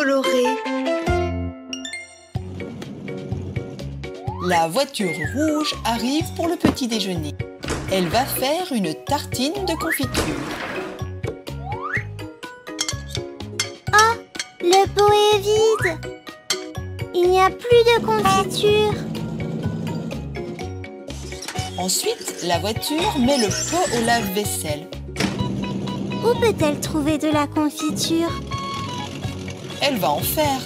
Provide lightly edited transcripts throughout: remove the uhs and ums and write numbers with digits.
colorée. La voiture rouge arrive pour le petit déjeuner. Elle va faire une tartine de confiture. Oh, le pot est vide. Il n'y a plus de confiture. Ensuite, la voiture met le pot au lave-vaisselle. Où peut-elle trouver de la confiture? Elle va en faire.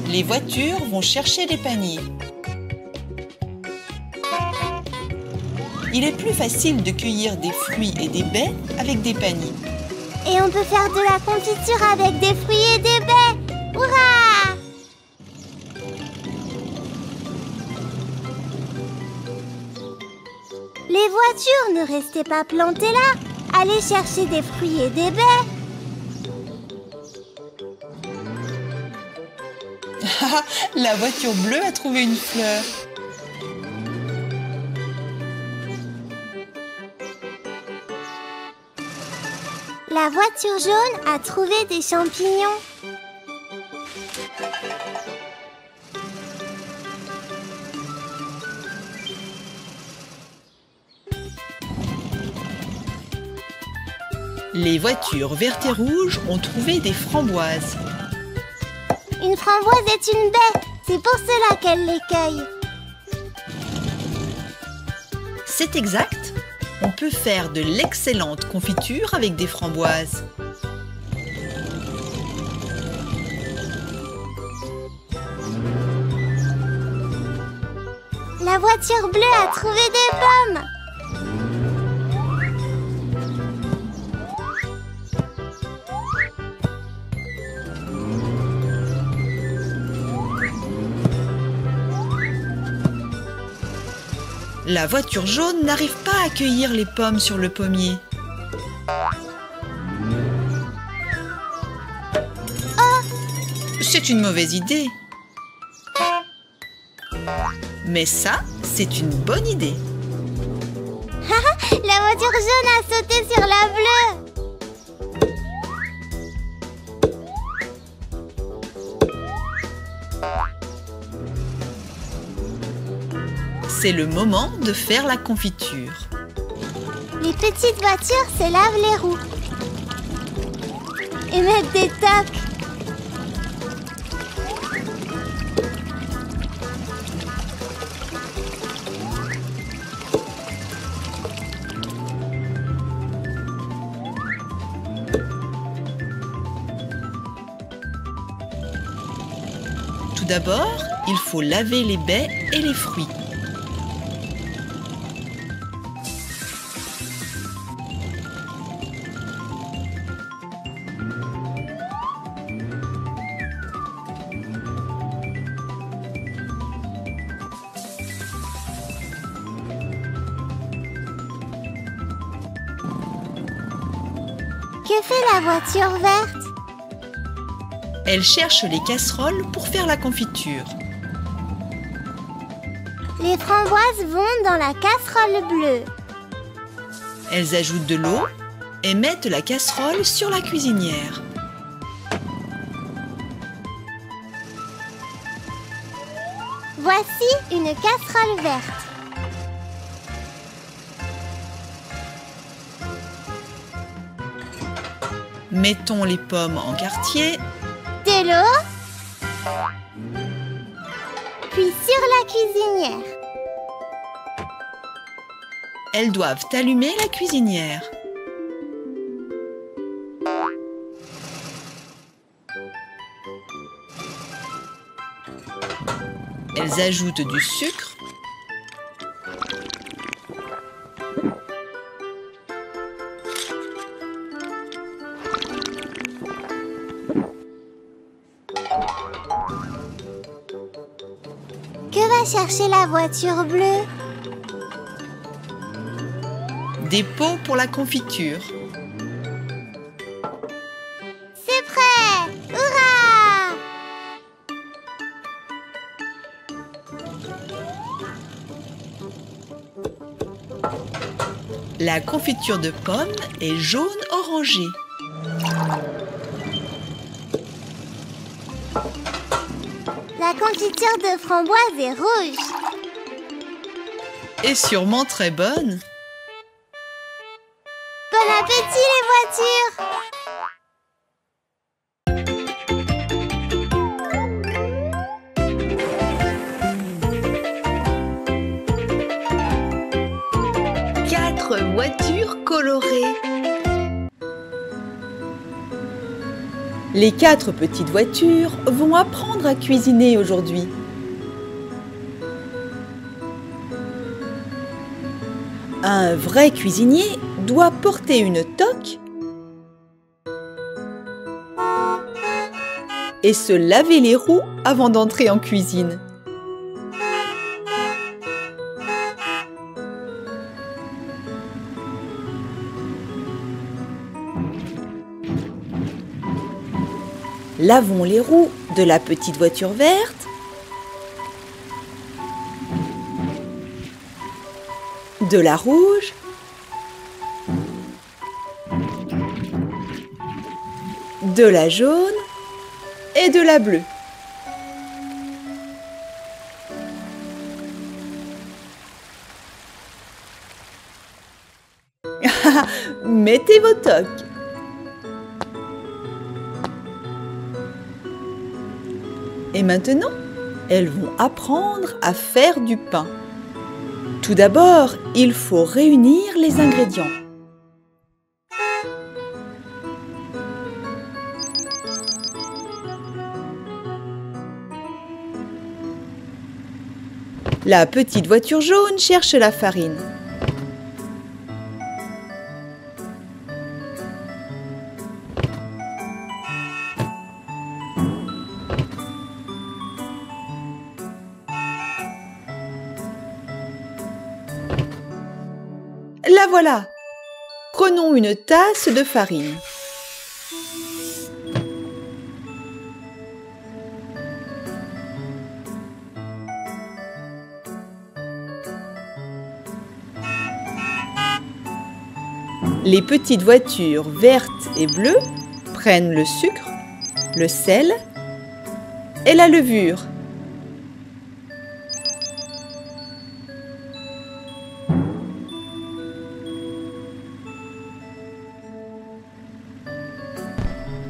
Les voitures vont chercher des paniers. Il est plus facile de cueillir des fruits et des baies avec des paniers. Et on peut faire de la confiture avec des fruits et des baies. Hurrah! Les voitures, ne restez pas plantées là. Allez chercher des fruits et des baies. La voiture bleue a trouvé une fleur. La voiture jaune a trouvé des champignons. Les voitures vertes et rouges ont trouvé des framboises. Une framboise est une baie. C'est pour cela qu'elle les cueille. C'est exact. On peut faire de l'excellente confiture avec des framboises. La voiture bleue a trouvé des pommes. La voiture jaune n'arrive pas à cueillir les pommes sur le pommier. C'est une mauvaise idée. Mais ça, c'est une bonne idée. La voiture jaune a sauté sur la bleue. C'est le moment de faire la confiture. Les petites voitures se lavent les roues et mettent des tocs. Tout d'abord, il faut laver les baies et les fruits. Que fait la voiture verte? Elle cherche les casseroles pour faire la confiture. Les framboises vont dans la casserole bleue. Elles ajoutent de l'eau et mettent la casserole sur la cuisinière. Voici une casserole verte. Mettons les pommes en quartier. De l'eau. Puis sur la cuisinière. Elles doivent allumer la cuisinière. Elles ajoutent du sucre. Que va chercher la voiture bleue? Des pots pour la confiture. C'est prêt! Hurrah! La confiture de pommes est jaune orangé. La confiture de framboise est rouge. Et sûrement très bonne. Bon appétit les voitures! Quatre voitures colorées. Les 4 petites voitures vont apprendre à cuisiner aujourd'hui. Un vrai cuisinier doit porter une toque et se laver les roues avant d'entrer en cuisine. Lavons les roues de la petite voiture verte, de la rouge, de la jaune et de la bleue. Mettez vos toques. Et maintenant, elles vont apprendre à faire du pain. Tout d'abord, il faut réunir les ingrédients. La petite voiture jaune cherche la farine. La voilà! Prenons une tasse de farine. Les petites voitures vertes et bleues prennent le sucre, le sel et la levure.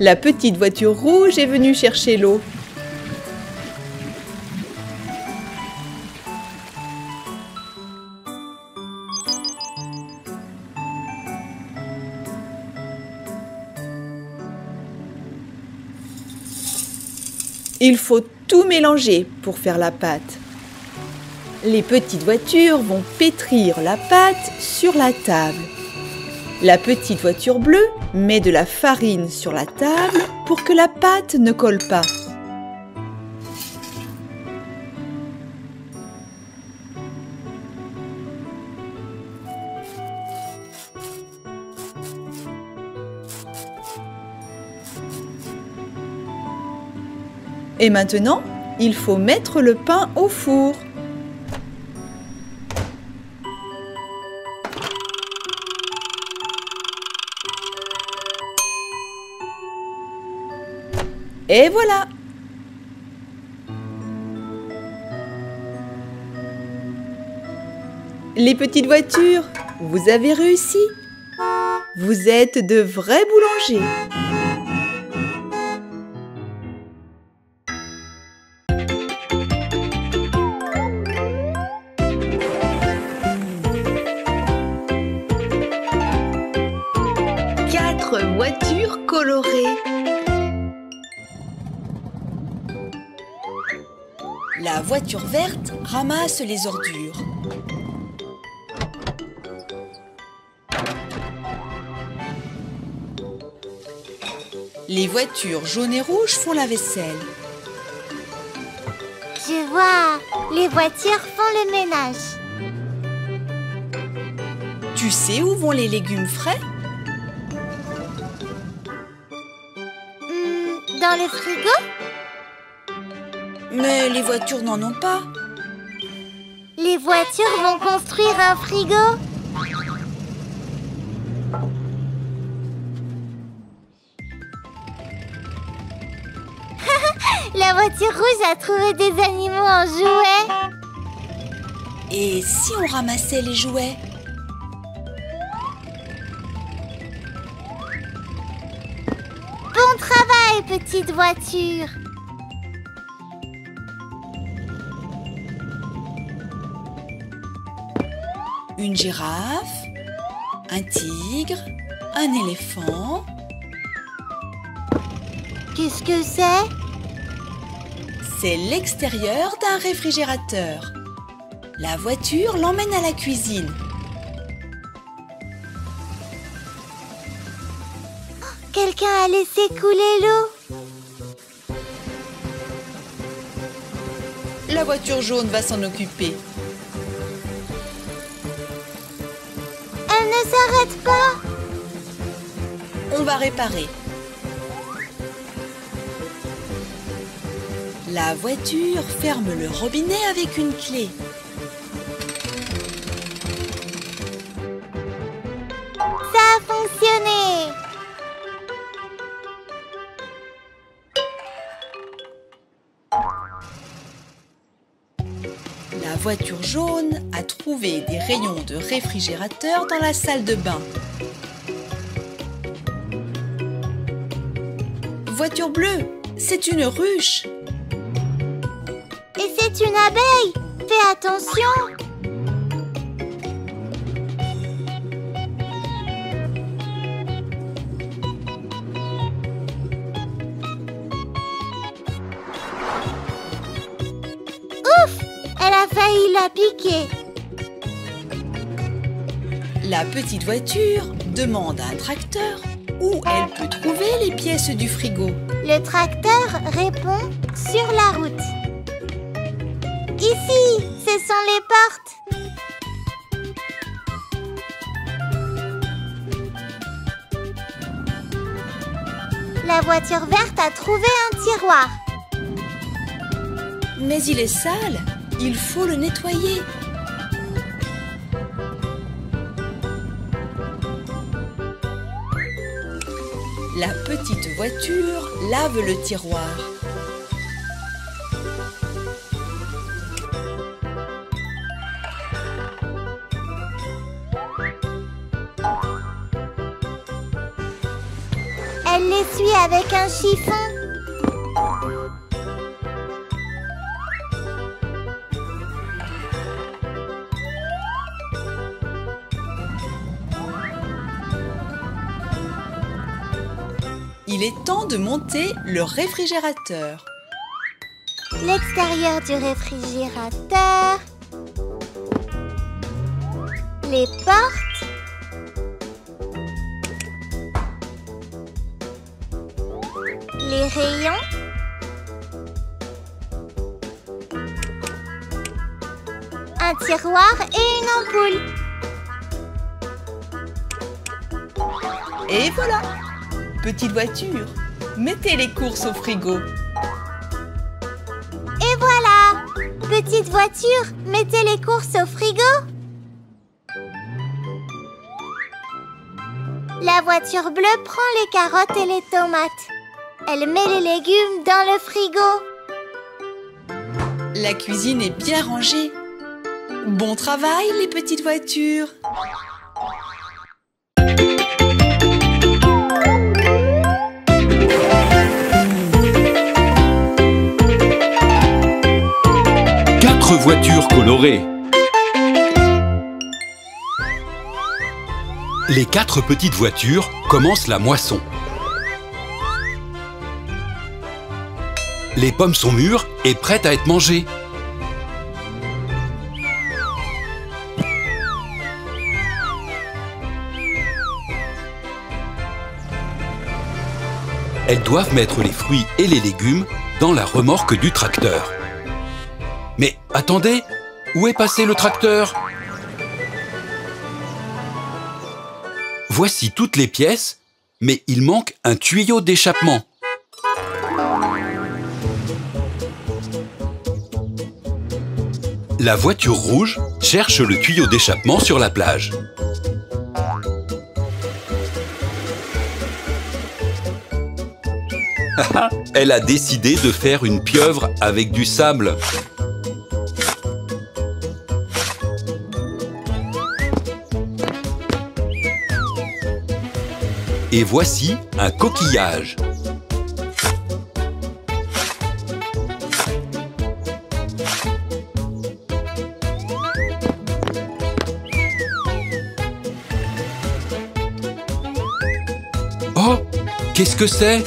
La petite voiture rouge est venue chercher l'eau. Il faut tout mélanger pour faire la pâte. Les petites voitures vont pétrir la pâte sur la table. La petite voiture bleue met de la farine sur la table pour que la pâte ne colle pas. Et maintenant, il faut mettre le pain au four. Et voilà! Les petites voitures, vous avez réussi! Vous êtes de vrais boulangers! Quatre voitures colorées. La voiture verte ramasse les ordures. Les voitures jaunes et rouges font la vaisselle. Je vois, les voitures font le ménage. Tu sais où vont les légumes frais? Dans le frigo? Mais les voitures n'en ont pas. Les voitures vont construire un frigo. La voiture rouge a trouvé des animaux en jouets. Et si on ramassait les jouets? Bon travail, petite voiture. Une girafe, un tigre, un éléphant. Qu'est-ce que c'est? C'est l'extérieur d'un réfrigérateur. La voiture l'emmène à la cuisine. Quelqu'un a laissé couler l'eau. La voiture jaune va s'en occuper. Elle ne s'arrête pas. On va réparer. La voiture ferme le robinet avec une clé. Ça a fonctionné. La voiture jaune a trouvé des rayons de réfrigérateur dans la salle de bain. Voiture bleue, c'est une ruche. Et c'est une abeille. Fais attention. Ouf! Elle a failli la piquer. La petite voiture demande à un tracteur où elle peut trouver les pièces du frigo. Le tracteur répond sur la route. Ici, ce sont les portes. La voiture verte a trouvé un tiroir. Mais il est sale, il faut le nettoyer. La petite voiture lave le tiroir. Elle l'essuie avec un chiffon. Il est temps de monter le réfrigérateur. L'extérieur du réfrigérateur. Les portes. Les rayons. Un tiroir et une ampoule. Et voilà! Petite voiture, mettez les courses au frigo. Et voilà! Petite voiture, mettez les courses au frigo. La voiture bleue prend les carottes et les tomates. Elle met les légumes dans le frigo. La cuisine est bien rangée. Bon travail, les petites voitures! Quatre voitures colorées. Les quatre petites voitures commencent la moisson. Les pommes sont mûres et prêtes à être mangées. Elles doivent mettre les fruits et les légumes dans la remorque du tracteur. Mais attendez, où est passé le tracteur? Voici toutes les pièces, mais il manque un tuyau d'échappement. La voiture rouge cherche le tuyau d'échappement sur la plage. Elle a décidé de faire une pieuvre avec du sable. Et voici un coquillage. Oh, qu'est-ce que c'est?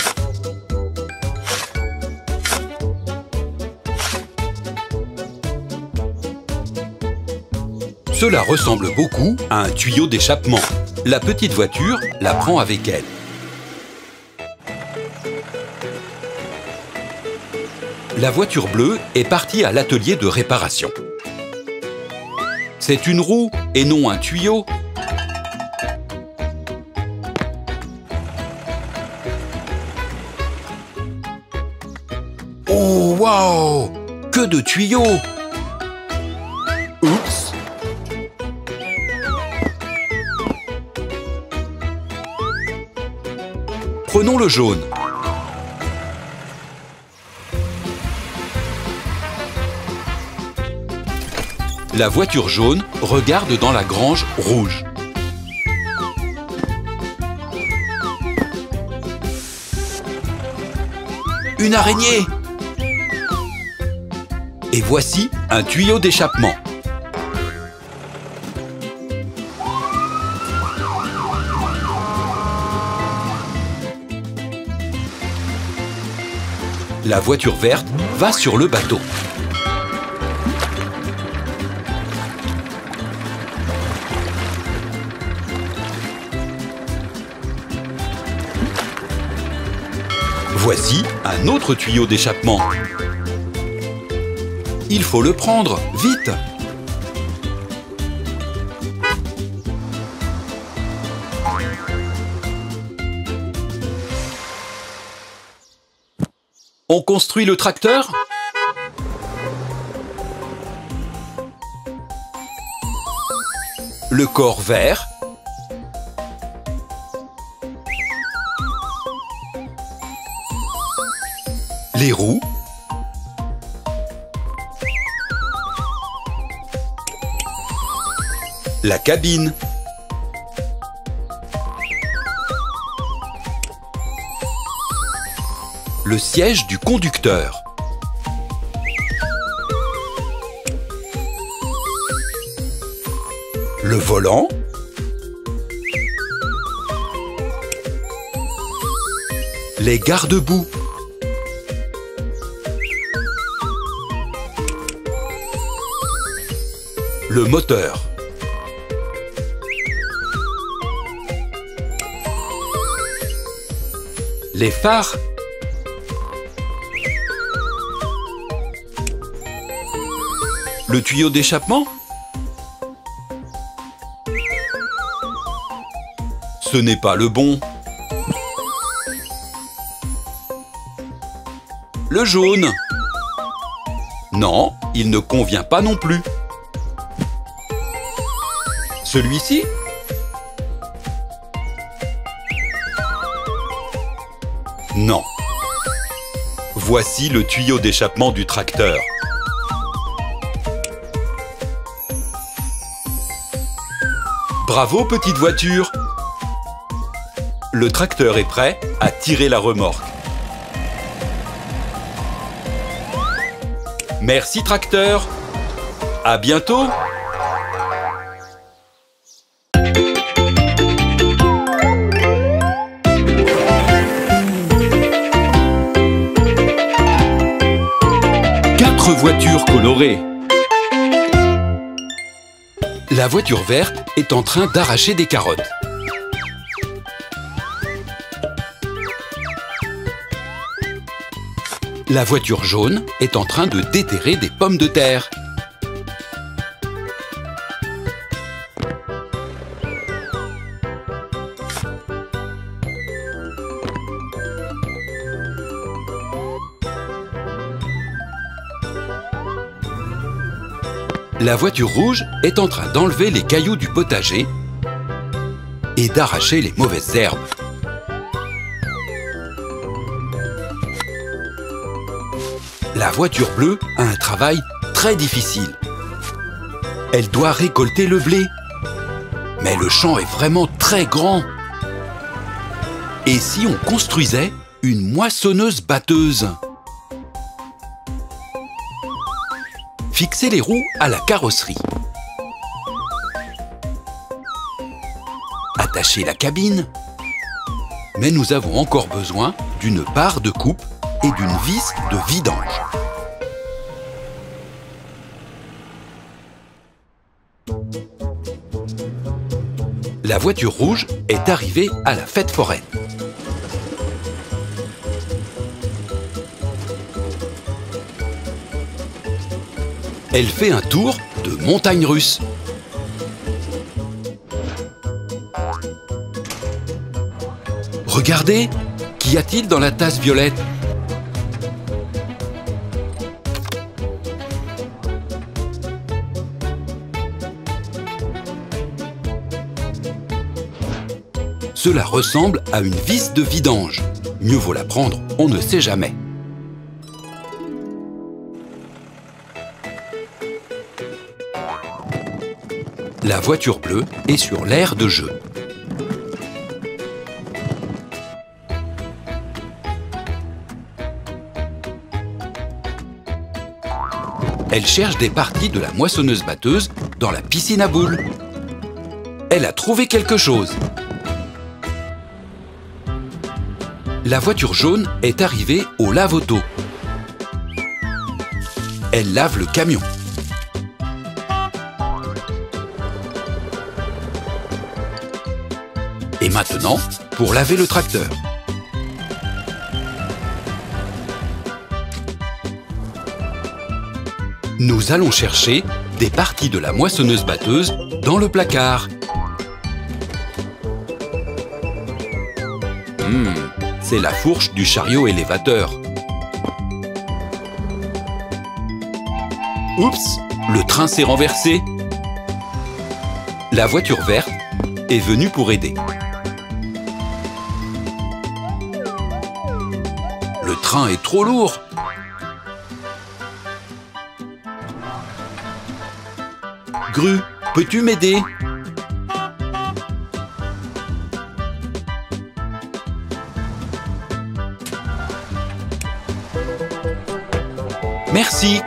Cela ressemble beaucoup à un tuyau d'échappement. La petite voiture la prend avec elle. La voiture bleue est partie à l'atelier de réparation. C'est une roue et non un tuyau. Oh, waouh! Que de tuyaux! Oups! Prenons le jaune. La voiture jaune regarde dans la grange rouge. Une araignée! Et voici un tuyau d'échappement. La voiture verte va sur le bateau. Voici un autre tuyau d'échappement. Il faut le prendre, vite! On construit le tracteur? Le corps vert. Les roues. La cabine. Le siège du conducteur. Le volant. Les garde-boue. Le moteur. Les phares. Le tuyau d'échappement? Ce n'est pas le bon. Le jaune? Non, il ne convient pas non plus. Celui-ci? Non. Voici le tuyau d'échappement du tracteur. Bravo, petite voiture! Le tracteur est prêt à tirer la remorque. Merci, tracteur! À bientôt! Quatre voitures colorées. La voiture verte est en train d'arracher des carottes. La voiture jaune est en train de déterrer des pommes de terre. La voiture rouge est en train d'enlever les cailloux du potager et d'arracher les mauvaises herbes. La voiture bleue a un travail très difficile. Elle doit récolter le blé. Mais le champ est vraiment très grand. Et si on construisait une moissonneuse-batteuse? Fixez les roues à la carrosserie. Attachez la cabine. Mais nous avons encore besoin d'une barre de coupe et d'une vis de vidange. La voiture rouge est arrivée à la fête foraine. Elle fait un tour de montagne russe. Regardez, qu'y a-t-il dans la tasse violette? Cela ressemble à une vis de vidange. Mieux vaut la prendre, on ne sait jamais. La voiture bleue est sur l'aire de jeu. Elle cherche des parties de la moissonneuse-batteuse dans la piscine à boules. Elle a trouvé quelque chose. La voiture jaune est arrivée au lave-auto. Elle lave le camion. Et maintenant, pour laver le tracteur. Nous allons chercher des parties de la moissonneuse-batteuse dans le placard. C'est la fourche du chariot élévateur. Oups, le train s'est renversé. La voiture verte est venue pour aider. Le train est trop lourd. Grue, peux-tu m'aider? Merci.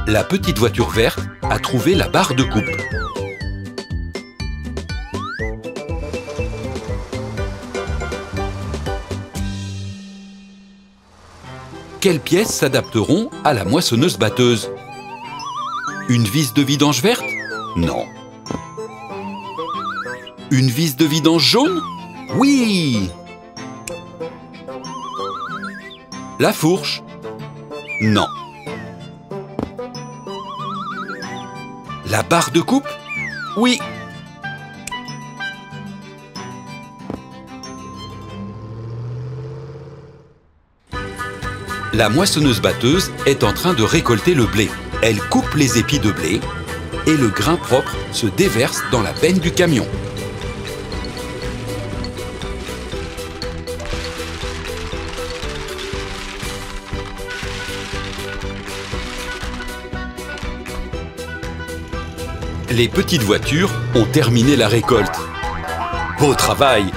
La petite voiture verte a trouvé la barre de coupe. Quelles pièces s'adapteront à la moissonneuse-batteuse? Une vis de vidange verte? Non. Une vis de vidange jaune? Oui! La fourche? Non. La barre de coupe? Oui. La moissonneuse-batteuse est en train de récolter le blé. Elle coupe les épis de blé et le grain propre se déverse dans la benne du camion. Les petites voitures ont terminé la récolte. Beau travail!